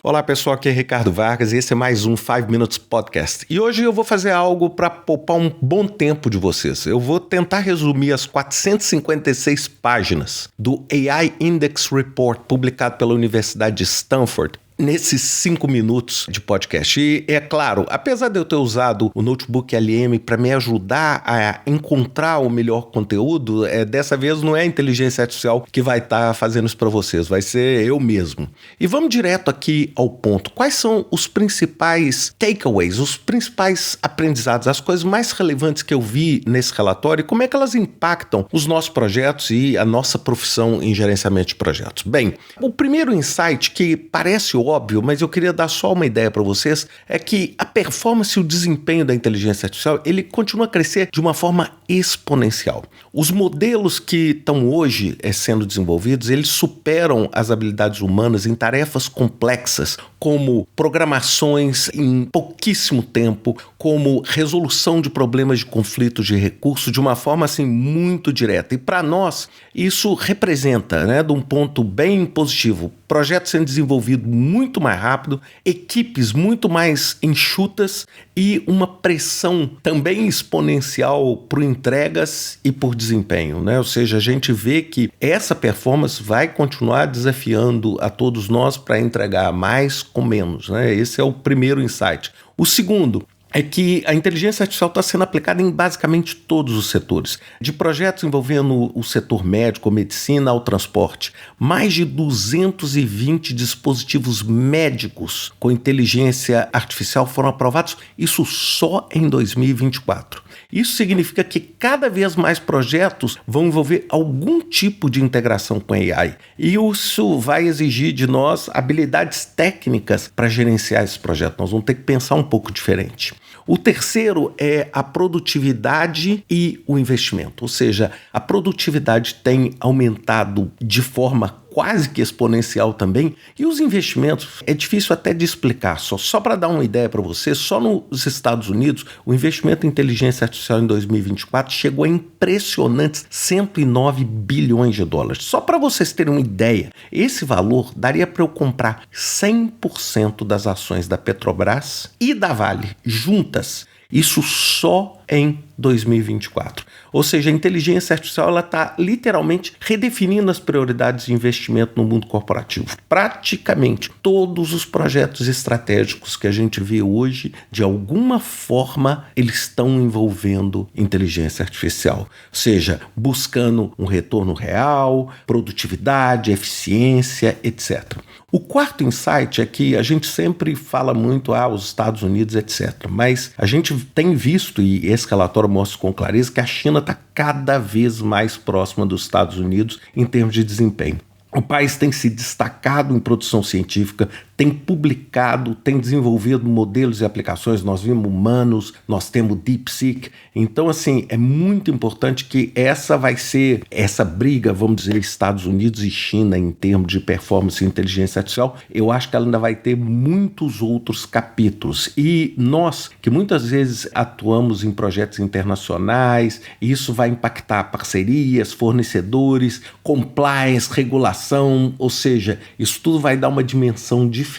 Olá pessoal, aqui é Ricardo Vargas e esse é mais um 5 Minutes Podcast. E hoje eu vou fazer algo para poupar um bom tempo de vocês. Eu vou tentar resumir as 456 páginas do AI Index Report publicado pela Universidade de Stanford nesses 5 minutos de podcast. E é claro, apesar de eu ter usado o notebook LM para me ajudar a encontrar o melhor conteúdo, dessa vez não é a inteligência artificial que vai estar fazendo isso para vocês, vai ser eu mesmo. E vamos direto aqui ao ponto. Quais são os principais takeaways, os principais aprendizados, as coisas mais relevantes que eu vi nesse relatório e como é que elas impactam os nossos projetos e a nossa profissão em gerenciamento de projetos? Bem, o primeiro insight que parece óbvio, mas eu queria dar só uma ideia para vocês, é que a performance e o desempenho da inteligência artificial, ele continua a crescer de uma forma exponencial. Os modelos que estão hoje sendo desenvolvidos, eles superam as habilidades humanas em tarefas complexas, como programações em pouquíssimo tempo, como resolução de problemas de conflitos de recursos de uma forma assim muito direta. E para nós, isso representa, de um ponto bem positivo, projetos sendo desenvolvidos muito mais rápido, equipes muito mais enxutas e uma pressão também exponencial por entregas e por desempenho, Ou seja, a gente vê que essa performance vai continuar desafiando a todos nós para entregar mais com menos, Esse é o primeiro insight. O segundo é que a inteligência artificial está sendo aplicada em basicamente todos os setores, de projetos envolvendo o setor médico, medicina ao transporte. Mais de 220 dispositivos médicos com inteligência artificial foram aprovados, isso só em 2024. Isso significa que cada vez mais projetos vão envolver algum tipo de integração com AI. E isso vai exigir de nós habilidades técnicas para gerenciar esse projeto. Nós vamos ter que pensar um pouco diferente. O terceiro é a produtividade e o investimento. Ou seja, a produtividade tem aumentado de forma quase que exponencial também, e os investimentos é difícil até de explicar, só para dar uma ideia para você, só nos Estados Unidos o investimento em inteligência artificial em 2024 chegou a impressionantes 109 bilhões de dólares. Só para vocês terem uma ideia, esse valor daria para eu comprar 100% das ações da Petrobras e da Vale juntas, isso só em 2024. Ou seja, a inteligência artificial está literalmente redefinindo as prioridades de investimento no mundo corporativo. Praticamente todos os projetos estratégicos que a gente vê hoje, de alguma forma, eles estão envolvendo inteligência artificial. Ou seja, buscando um retorno real, produtividade, eficiência, etc. O quarto insight é que a gente sempre fala muito os Estados Unidos, etc. Mas a gente tem visto, e esse relatório mostra com clareza, que a China está cada vez mais próxima dos Estados Unidos em termos de desempenho. O país tem se destacado em produção científica, tem publicado, tem desenvolvido modelos e aplicações, nós vimos humanos, nós temos DeepSeek. Então, assim, é muito importante que essa vai ser, essa briga, vamos dizer, Estados Unidos e China em termos de performance e inteligência artificial, eu acho que ela ainda vai ter muitos outros capítulos. E nós, que muitas vezes atuamos em projetos internacionais, isso vai impactar parcerias, fornecedores, compliance, regulação, ou seja, isso tudo vai dar uma dimensão diferente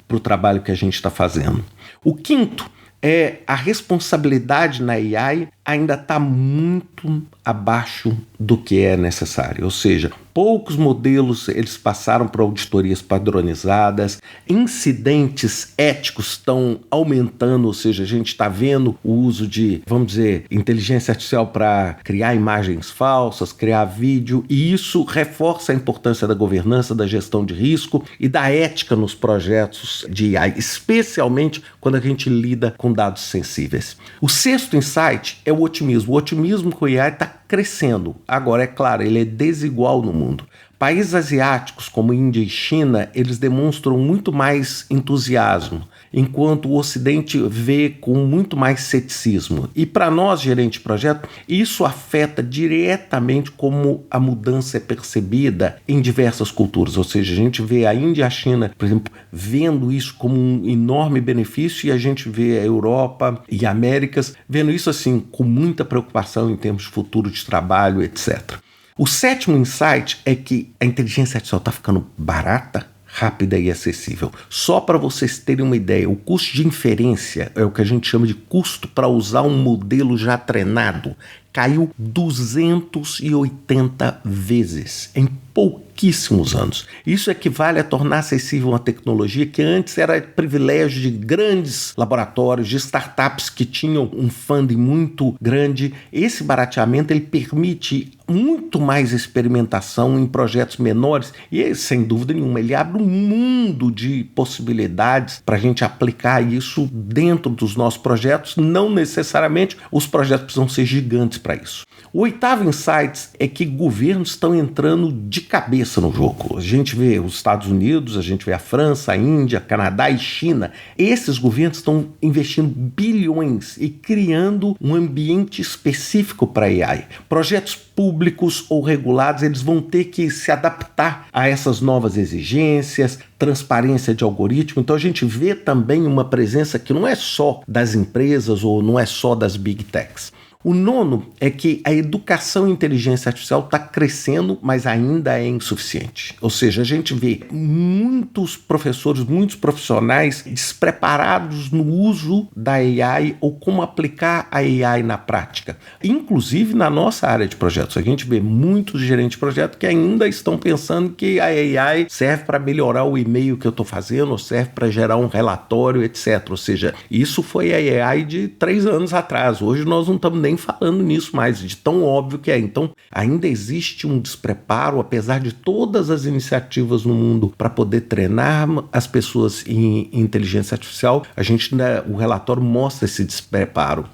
para o trabalho que a gente está fazendo. O quinto é a responsabilidade na AI ainda está muito abaixo do que é necessário. Ou seja, poucos modelos eles passaram por auditorias padronizadas, incidentes éticos estão aumentando, ou seja, a gente está vendo o uso de, vamos dizer, inteligência artificial para criar imagens falsas, criar vídeo, e isso reforça a importância da governança, da gestão de risco e da ética nos projetos de AI, especialmente quando a gente lida com dados sensíveis. O sexto insight é o otimismo. O otimismo com o AI está crescendo. Agora, é claro, ele é desigual no mundo. Países asiáticos como Índia e China, eles demonstram muito mais entusiasmo, enquanto o Ocidente vê com muito mais ceticismo. E para nós, gerente de projeto, isso afeta diretamente como a mudança é percebida em diversas culturas. Ou seja, a gente vê a Índia e a China, por exemplo, vendo isso como um enorme benefício, e a gente vê a Europa e a Américas vendo isso assim com muita preocupação em termos de futuro de trabalho, etc. O sétimo insight é que a inteligência artificial está ficando barata, rápida e acessível. Só para vocês terem uma ideia, o custo de inferência é o que a gente chama de custo para usar um modelo já treinado. Caiu 280 vezes em pouquíssimos anos. Isso equivale a tornar acessível uma tecnologia que antes era privilégio de grandes laboratórios, de startups que tinham um funding muito grande. Esse barateamento ele permite muito mais experimentação em projetos menores e, sem dúvida nenhuma, ele abre um mundo de possibilidades para a gente aplicar isso dentro dos nossos projetos. Não necessariamente os projetos precisam ser gigantes para isso. O oitavo insight é que governos estão entrando de cabeça no jogo. A gente vê os Estados Unidos, a gente vê a França, a Índia, Canadá e China. Esses governos estão investindo bilhões e criando um ambiente específico para AI. Projetos públicos ou regulados, eles vão ter que se adaptar a essas novas exigências, transparência de algoritmo. Então a gente vê também uma presença que não é só das empresas ou não é só das big techs. O nono é que a educação em inteligência artificial está crescendo, mas ainda é insuficiente. Ou seja, a gente vê muitos professores, muitos profissionais despreparados no uso da AI ou como aplicar a AI na prática. Inclusive na nossa área de projetos, a gente vê muitos gerentes de projeto que ainda estão pensando que a AI serve para melhorar o e-mail que eu estou fazendo, ou serve para gerar um relatório, etc. Ou seja, isso foi a AI de 3 anos atrás. Hoje nós não estamos nem falando nisso mais, de tão óbvio que é. Então, ainda existe um despreparo, apesar de todas as iniciativas no mundo para poder treinar as pessoas em inteligência artificial, o relatório mostra esse despreparo.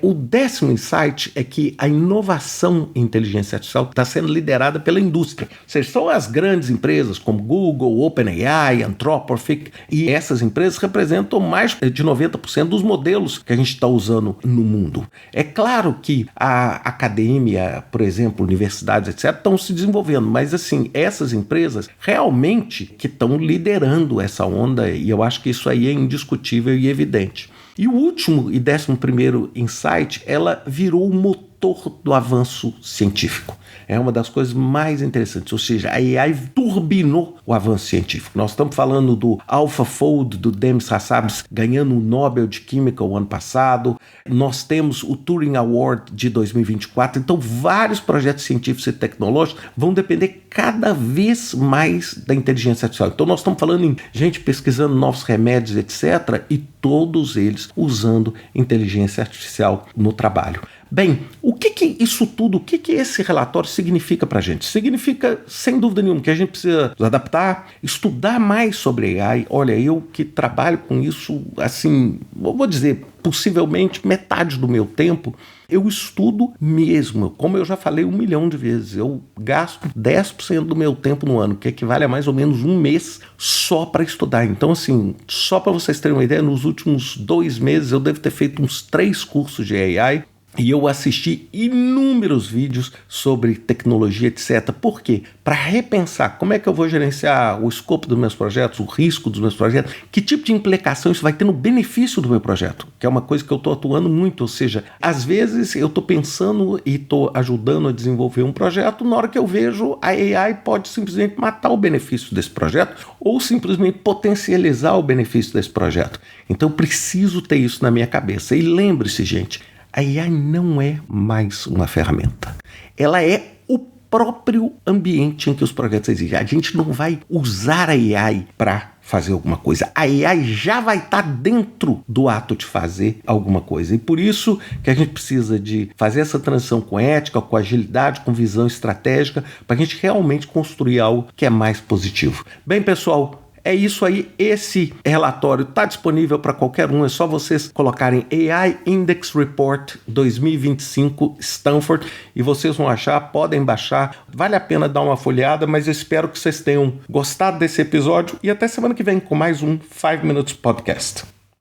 O 10º insight é que a inovação em inteligência artificial está sendo liderada pela indústria. Ou seja, são as grandes empresas como Google, OpenAI, Anthropic, e essas empresas representam mais de 90% dos modelos que a gente está usando no mundo. É claro que a academia, por exemplo, universidades, etc., estão se desenvolvendo, mas assim, essas empresas realmente que estão liderando essa onda, e eu acho que isso aí é indiscutível e evidente. E o último e 11º insight, ela virou o motor do avanço científico. É uma das coisas mais interessantes, ou seja, a AI turbinou o avanço científico. Nós estamos falando do AlphaFold, do Demis Hassabis, ganhando o Nobel de Química o ano passado. Nós temos o Turing Award de 2024. Então, vários projetos científicos e tecnológicos vão depender cada vez mais da inteligência artificial. Então, nós estamos falando em gente pesquisando novos remédios, etc., e todos eles usando inteligência artificial no trabalho. Bem, o que isso tudo, o que esse relatório significa para a gente? Significa, sem dúvida nenhuma, que a gente precisa nos adaptar, estudar mais sobre AI. Olha, eu que trabalho com isso, assim, vou dizer, possivelmente metade do meu tempo, eu estudo mesmo. Como eu já falei 1 milhão de vezes, eu gasto 10% do meu tempo no ano, que equivale a mais ou menos 1 mês só para estudar. Então, assim, só para vocês terem uma ideia, nos últimos 2 meses eu devo ter feito uns 3 cursos de AI, e eu assisti inúmeros vídeos sobre tecnologia, etc. Por quê? Para repensar como é que eu vou gerenciar o escopo dos meus projetos, o risco dos meus projetos, que tipo de implicação isso vai ter no benefício do meu projeto, que é uma coisa que eu estou atuando muito. Ou seja, às vezes eu estou pensando e estou ajudando a desenvolver um projeto, na hora que eu vejo a AI pode simplesmente matar o benefício desse projeto ou simplesmente potencializar o benefício desse projeto. Então eu preciso ter isso na minha cabeça. E lembre-se, gente, a AI não é mais uma ferramenta. Ela é o próprio ambiente em que os projetos existem. A gente não vai usar a AI para fazer alguma coisa. A AI já vai estar dentro do ato de fazer alguma coisa. E por isso que a gente precisa de fazer essa transição com ética, com agilidade, com visão estratégica, para a gente realmente construir algo que é mais positivo. Bem, pessoal, é isso aí, esse relatório está disponível para qualquer um, é só vocês colocarem AI Index Report 2025 Stanford e vocês vão achar, podem baixar, vale a pena dar uma folheada, mas eu espero que vocês tenham gostado desse episódio e até semana que vem com mais um 5 Minutes Podcast.